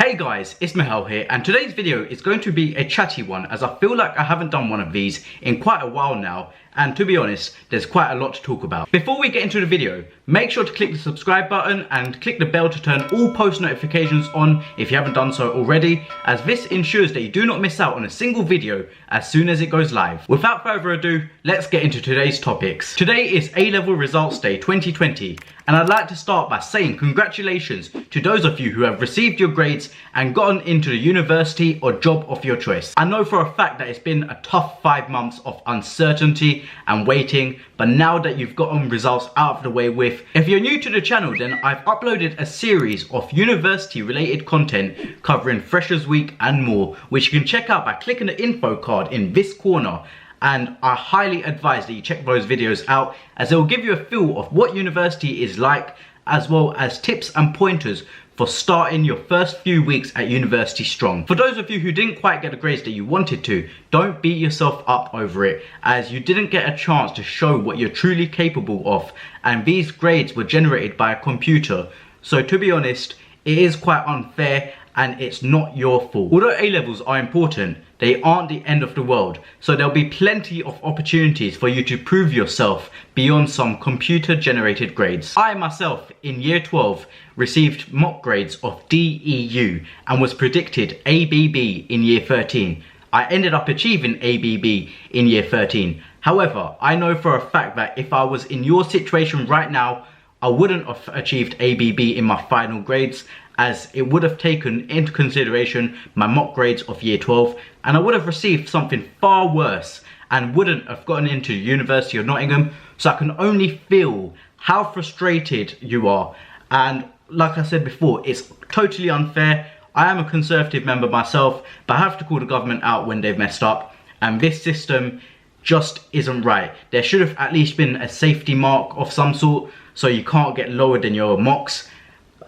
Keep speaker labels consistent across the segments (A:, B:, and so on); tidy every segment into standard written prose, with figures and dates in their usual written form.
A: Hey guys, it's Mahel here, and today's video is going to be a chatty one as I feel like I haven't done one of these in quite a while now, and to be honest, there's quite a lot to talk about. Before we get into the video, make sure to click the subscribe button and click the bell to turn all post notifications on if you haven't done so already, as this ensures that you do not miss out on a single video as soon as it goes live. Without further ado, let's get into today's topics. Today is A-Level Results Day 2020, and I'd like to start by saying congratulations to those of you who have received your grades and gotten into the university or job of your choice. I know for a fact that it's been a tough 5 months of uncertainty and waiting, but now that you've gotten results out of the way with, if you're new to the channel, then I've uploaded a series of university related content covering Freshers Week and more, which you can check out by clicking the info card in this corner. And I highly advise that you check those videos out, as it will give you a feel of what university is like, as well as tips and pointers for starting your first few weeks at university strong. For those of you who didn't quite get the grades that you wanted to, don't beat yourself up over it, as you didn't get a chance to show what you're truly capable of, and these grades were generated by a computer. So to be honest, it is quite unfair and it's not your fault. Although A-levels are important, they aren't the end of the world, so there'll be plenty of opportunities for you to prove yourself beyond some computer generated grades. I myself in year 12 received mock grades of DEU and was predicted ABB in year 13. I ended up achieving ABB in year 13. However, I know for a fact that if I was in your situation right now, I wouldn't have achieved ABB in my final grades, as it would have taken into consideration my mock grades of year 12, and I would have received something far worse and wouldn't have gotten into the University of Nottingham. So I can only feel how frustrated you are, and like I said before, it's totally unfair. I am a Conservative member myself, but I have to call the government out when they've messed up, and this system just isn't right. There should have at least been a safety mark of some sort, so you can't get lower than your mocks.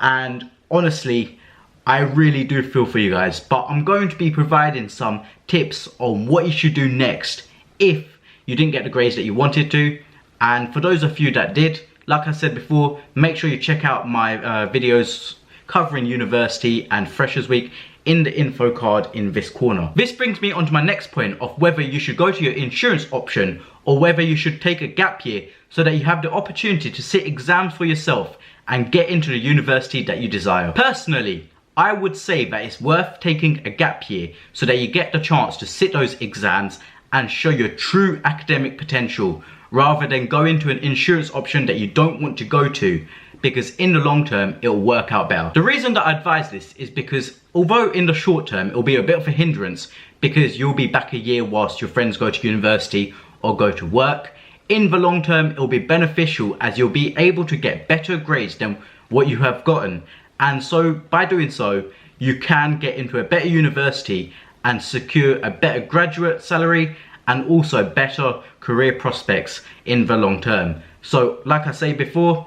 A: And honestly, I really do feel for you guys, but I'm going to be providing some tips on what you should do next if you didn't get the grades that you wanted to. And for those of you that did, like I said before, make sure you check out my videos covering university and Freshers Week in the info card in this corner. This brings me on to my next point of whether you should go to your insurance option or whether you should take a gap year so that you have the opportunity to sit exams for yourself and get into the university that you desire. Personally, I would say that it's worth taking a gap year so that you get the chance to sit those exams and show your true academic potential, rather than go into an insurance option that you don't want to go to, because in the long term, it'll work out better. The reason that I advise this is because although in the short term, it'll be a bit of a hindrance because you'll be back a year whilst your friends go to university or go to work, in the long term, it'll be beneficial as you'll be able to get better grades than what you have gotten. And so by doing so, you can get into a better university and secure a better graduate salary and also better career prospects in the long term. So like I say before,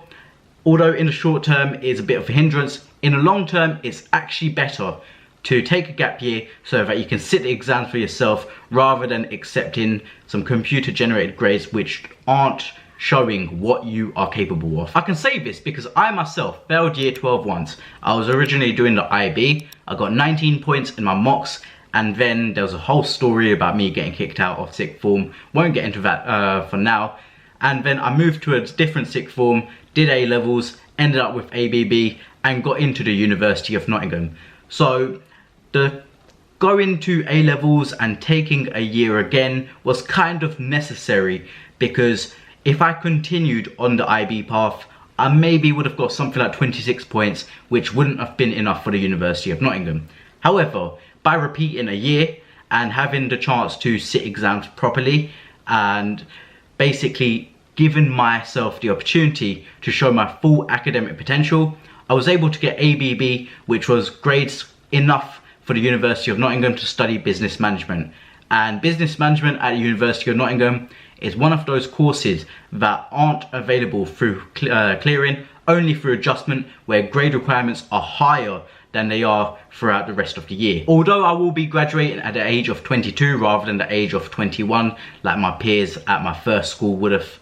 A: although in the short term it's a bit of a hindrance, in the long term it's actually better to take a gap year so that you can sit the exams for yourself rather than accepting some computer generated grades which aren't showing what you are capable of. I can say this because I myself failed year 12 once. I was originally doing the IB, I got 19 points in my mocks, and then there was a whole story about me getting kicked out of sixth form. Won't get into that for now. And then I moved to a different sixth form, did A-levels, ended up with ABB and got into the University of Nottingham. So the going to A-levels and taking a year again was kind of necessary, because if I continued on the IB path, I maybe would have got something like 26 points, which wouldn't have been enough for the University of Nottingham. However, by repeating a year and having the chance to sit exams properly and basically giving myself the opportunity to show my full academic potential, I was able to get ABB, which was grades enough for the University of Nottingham to study business management. And business management at the University of Nottingham is one of those courses that aren't available through clearing, only through adjustment, where grade requirements are higher than they are throughout the rest of the year. Although I will be graduating at the age of 22 rather than the age of 21 like my peers at my first school would have,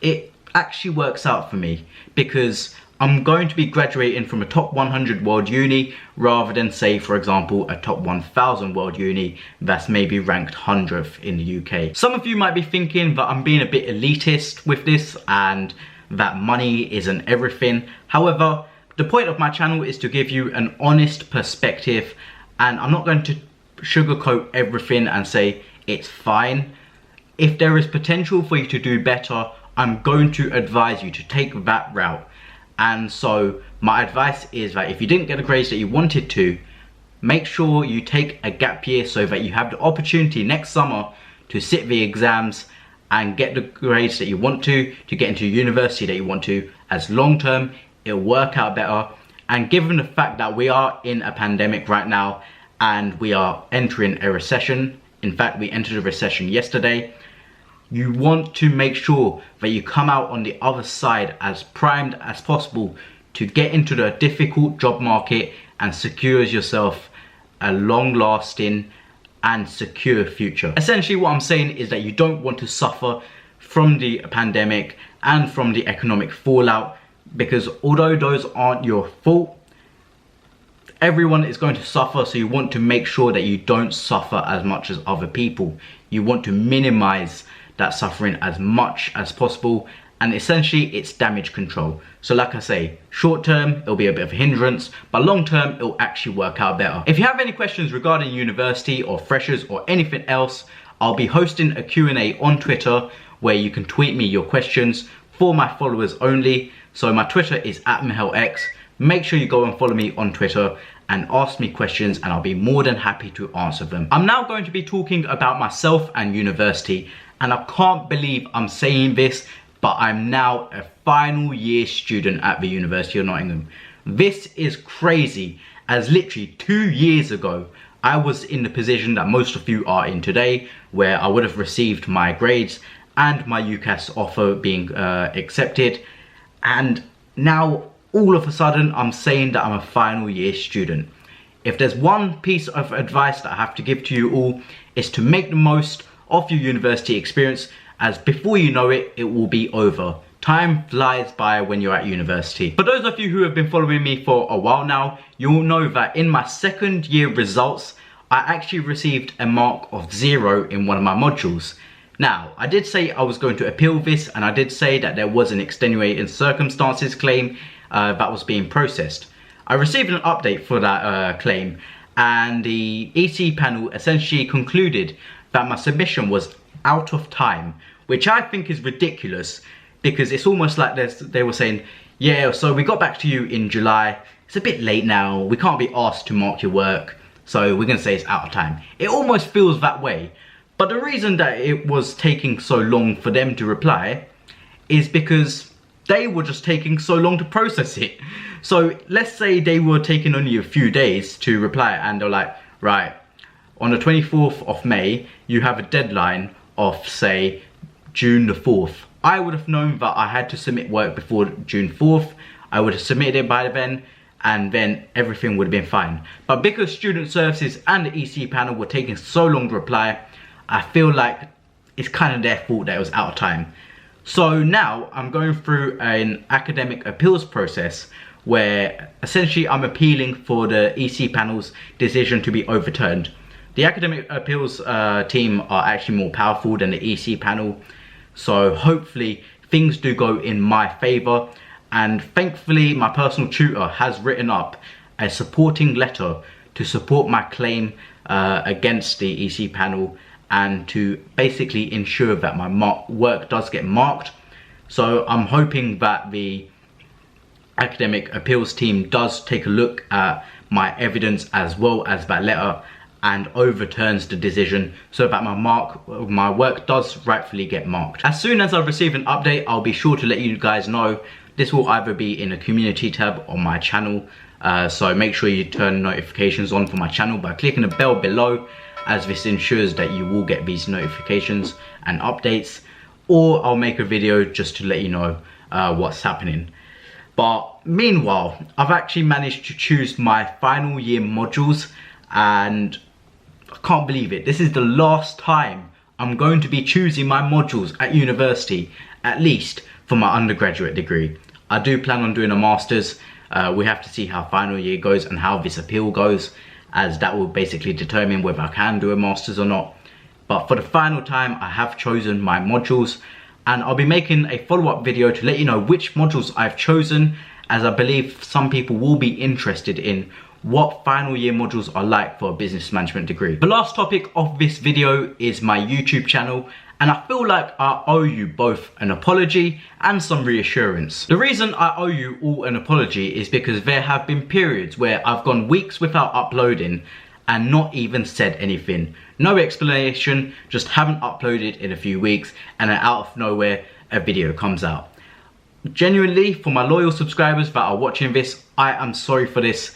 A: it actually works out for me because I'm going to be graduating from a top 100 world uni rather than, say, for example, a top 1000 world uni that's maybe ranked 100th in the UK. Some of you might be thinking that I'm being a bit elitist with this and that money isn't everything. However, the point of my channel is to give you an honest perspective, and I'm not going to sugarcoat everything and say it's fine. If there is potential for you to do better, I'm going to advise you to take that route. And so my advice is that if you didn't get the grades that you wanted to, make sure you take a gap year so that you have the opportunity next summer to sit the exams and get the grades that you want to get into university that you want to, as long term it'll work out better. And given the fact that we are in a pandemic right now and we are entering a recession, in fact we entered a recession yesterday, you want to make sure that you come out on the other side as primed as possible to get into the difficult job market and secure yourself a long-lasting and secure future. Essentially what I'm saying is that you don't want to suffer from the pandemic and from the economic fallout, because although those aren't your fault, everyone is going to suffer, so you want to make sure that you don't suffer as much as other people. You want to minimize that suffering as much as possible, and essentially it's damage control. So like I say, short term it'll be a bit of a hindrance, but long term it'll actually work out better. If you have any questions regarding university or freshers or anything else, I'll be hosting a Q&A on Twitter where you can tweet me your questions for my followers only. So my Twitter is @MahelX. Make sure you go and follow me on Twitter and ask me questions, and I'll be more than happy to answer them. I'm now going to be talking about myself and university, and I can't believe I'm saying this, but I'm now a final year student at the University of Nottingham. This is crazy, as literally 2 years ago, I was in the position that most of you are in today, where I would have received my grades and my UCAS offer being accepted. And now, all of a sudden, I'm saying that I'm a final year student. If there's one piece of advice that I have to give to you all, is to make the most of your university experience, as before you know it, it will be over. Time flies by when you're at university. For those of you who have been following me for a while now, you'll know that in my second year results, I actually received a mark of 0 in one of my modules. Now, I did say I was going to appeal this, and I did say that there was an extenuating circumstances claim that was being processed. I received an update for that claim, and the EC panel essentially concluded that my submission was out of time, which I think is ridiculous, because it's almost like they were saying, yeah, so we got back to you in July, it's a bit late now, we can't be asked to mark your work, so we're gonna say it's out of time. It almost feels that way. But the reason that it was taking so long for them to reply is because they were just taking so long to process it. So let's say they were taking only a few days to reply, and they're like, right, on the 24th of May, you have a deadline of, say, June the 4th. I would have known that I had to submit work before June 4th. I would have submitted it by then, and then everything would have been fine. But because Student Services and the EC panel were taking so long to reply, I feel like it's kind of their fault that it was out of time. So now I'm going through an academic appeals process where essentially I'm appealing for the EC panel's decision to be overturned. The academic appeals team are actually more powerful than the EC panel, so hopefully things do go in my favour, and thankfully my personal tutor has written up a supporting letter to support my claim against the EC panel, and to basically ensure that my work does get marked. So I'm hoping that the academic appeals team does take a look at my evidence as well as that letter and overturns the decision so that my work does rightfully get marked. As soon as I receive an update, I'll be sure to let you guys know. This will either be in a community tab on my channel, so make sure you turn notifications on for my channel by clicking the bell below, as this ensures that you will get these notifications and updates, or I'll make a video just to let you know what's happening. But meanwhile, I've actually managed to choose my final year modules, and I can't believe it. This is the last time I'm going to be choosing my modules at university, at least for my undergraduate degree. I do plan on doing a master's. We have to see how final year goes and how this appeal goes, as that will basically determine whether I can do a master's or not. But for the final time, I have chosen my modules, and I'll be making a follow-up video to let you know which modules I've chosen, as I believe some people will be interested in what final year modules are like for a business management degree. The last topic of this video is my YouTube channel, and I feel like I owe you both an apology and some reassurance. The reason I owe you all an apology is because there have been periods where I've gone weeks without uploading and not even said anything. No explanation, just haven't uploaded in a few weeks, and then out of nowhere a video comes out. Genuinely, for my loyal subscribers that are watching this, I am sorry for this.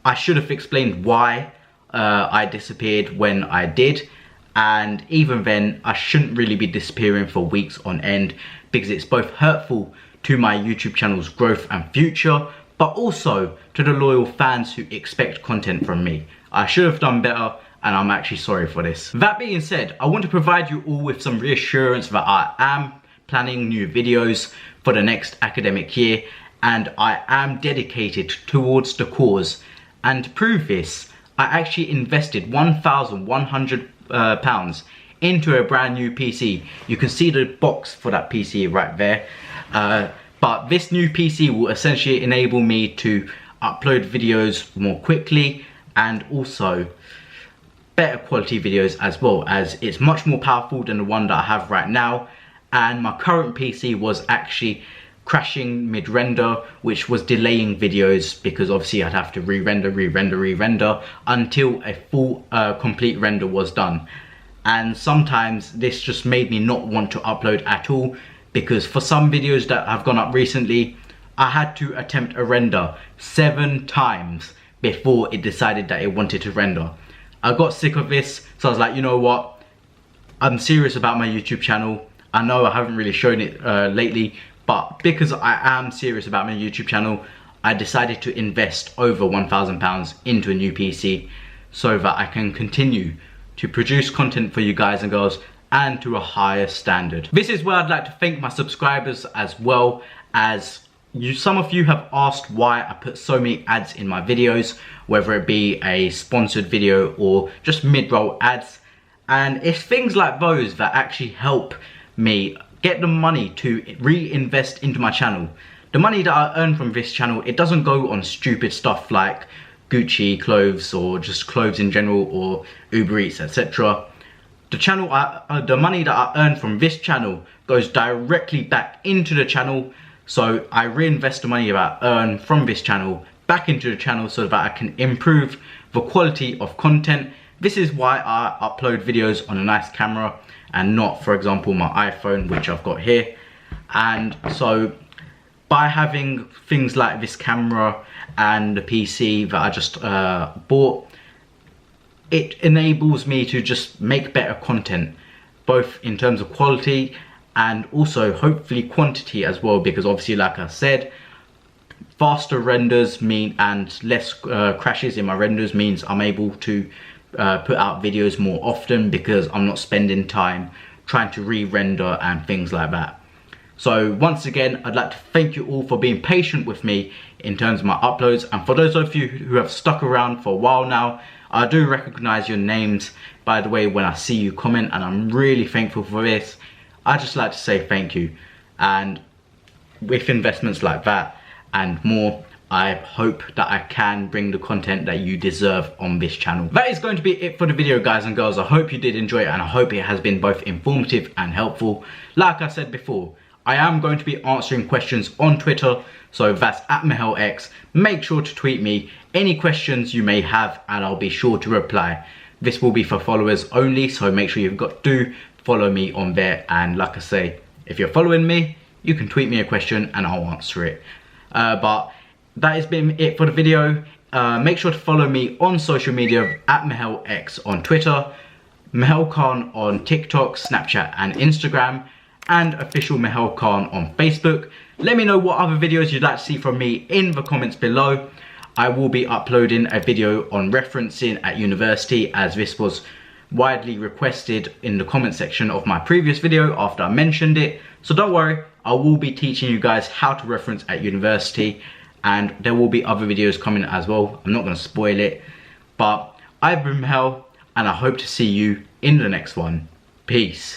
A: I should have explained why I disappeared when I did, and even then I shouldn't really be disappearing for weeks on end, because it's both hurtful to my YouTube channel's growth and future, but also to the loyal fans who expect content from me. I should have done better, and I'm actually sorry for this. That being said, I want to provide you all with some reassurance that I am planning new videos for the next academic year, and I am dedicated towards the cause. And to prove this, I actually invested £1,100 into a brand new PC. You can see the box for that PC right there. But this new PC will essentially enable me to upload videos more quickly, and also better quality videos as well, as it's much more powerful than the one that I have right now. And my current PC was actually crashing mid-render, which was delaying videos, because obviously I'd have to re-render until a full complete render was done. And sometimes this just made me not want to upload at all, because for some videos that have gone up recently, I had to attempt a render 7 times before it decided that it wanted to render. I got sick of this, so I was like, you know what, I'm serious about my YouTube channel. I know I haven't really shown it lately, but because I am serious about my YouTube channel, I decided to invest over £1,000 into a new PC so that I can continue to produce content for you guys and girls, and to a higher standard. This is where I'd like to thank my subscribers as well, as some of you have asked why I put so many ads in my videos, whether it be a sponsored video or just mid-roll ads. And it's things like those that actually help me get the money to reinvest into my channel. The money that I earn from this channel, it doesn't go on stupid stuff like Gucci clothes or just clothes in general or Uber Eats, etc. The money that I earn from this channel goes directly back into the channel, so I reinvest the money that I earn from this channel back into the channel so that I can improve the quality of content. This is why I upload videos on a nice camera and not, for example, my iPhone, which I've got here. And so by having things like this camera and the PC that I just bought, it enables me to just make better content, both in terms of quality and also hopefully quantity as well, because obviously, like I said, faster renders mean and less crashes in my renders means I'm able to put out videos more often, because I'm not spending time trying to re-render and things like that. So once again, I'd like to thank you all for being patient with me in terms of my uploads, and for those of you who have stuck around for a while now, I do recognize your names, by the way, when I see you comment, and I'm really thankful for this. I just like to say thank you, and with investments like that and more, I hope that I can bring the content that you deserve on this channel. That is going to be it for the video, guys and girls. I hope you did enjoy it, and I hope it has been both informative and helpful. Like I said before, I am going to be answering questions on Twitter, so that's @MahelX. Make sure to tweet me any questions you may have, and I'll be sure to reply. This will be for followers only, so make sure do follow me on there. And like I say, if you're following me, you can tweet me a question and I'll answer it. But that has been it for the video. Make sure to follow me on social media @MahelX on Twitter, Mahel Khan on TikTok, Snapchat and Instagram, and official Mahel Khan on Facebook. Let me know what other videos you'd like to see from me in the comments below. I will be uploading a video on referencing at university, as this was widely requested in the comment section of my previous video after I mentioned it. So don't worry, I will be teaching you guys how to reference at university, and there will be other videos coming as well. I'm not going to spoil it, but I've been Mahel, and I hope to see you in the next one. Peace.